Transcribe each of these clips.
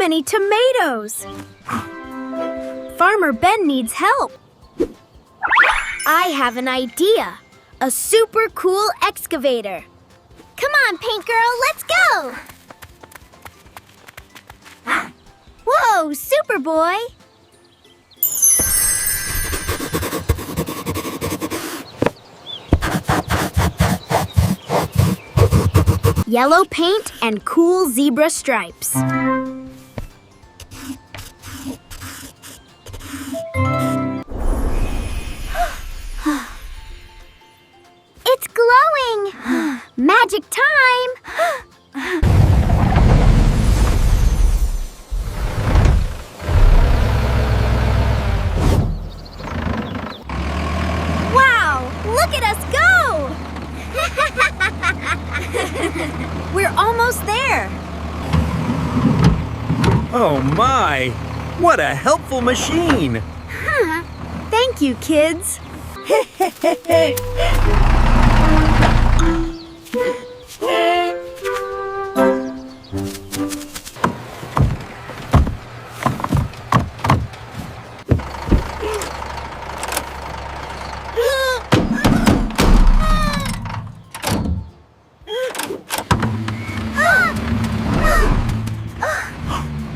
many tomatoes! Farmer Ben needs help. I have an idea. A super cool excavator. Come on, Paint Girl, let's go! Whoa, Superboy! Yellow paint and cool zebra stripes. It's glowing! Magic time! Wow! Look at us go! We're almost there. Oh my! What a helpful machine! Thank you, kids.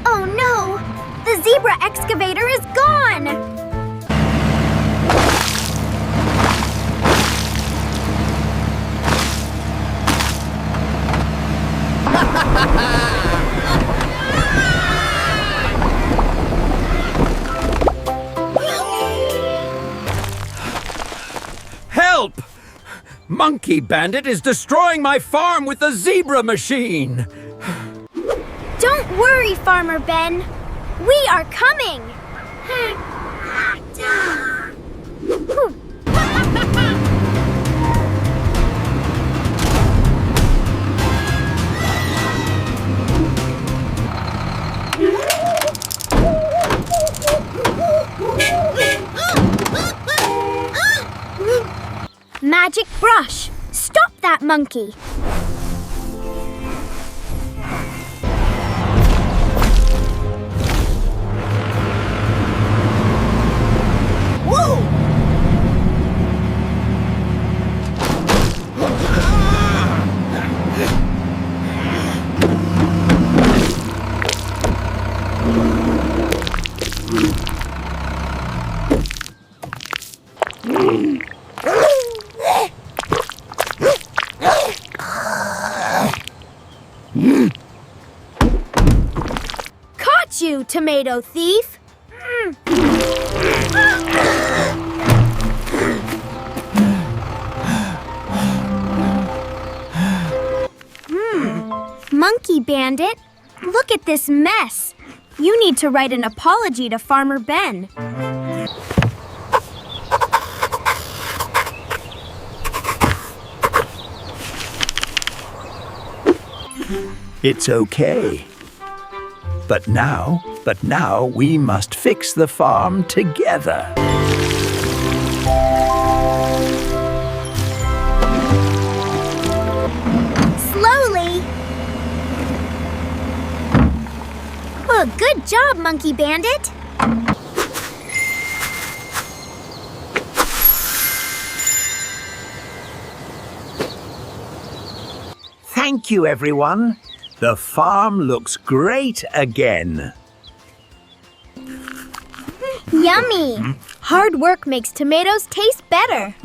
Oh no! The zebra excavator is gone! Help! Monkey Bandit is destroying my farm with the zebra machine! Don't worry, Farmer Ben. We are coming! Magic brush! Stop that monkey! Caught you, tomato thief! Monkey Bandit, look at this mess. You need to write an apology to Farmer Ben. It's okay. But now we must fix the farm together. Slowly. Well, good job, Monkey Bandit. Thank you, everyone. The farm looks great again. Yummy! Hard work makes tomatoes taste better.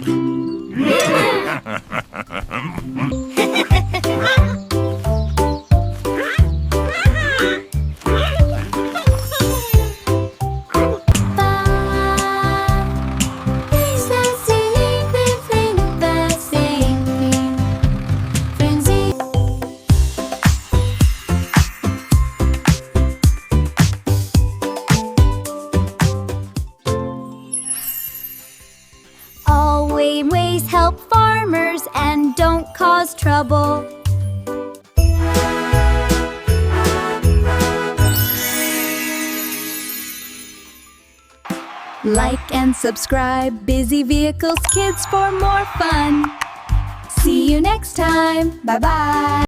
Always help farmers and don't cause trouble. Like and subscribe, Busy Vehicles Kids, for more fun. See you next time. Bye-bye.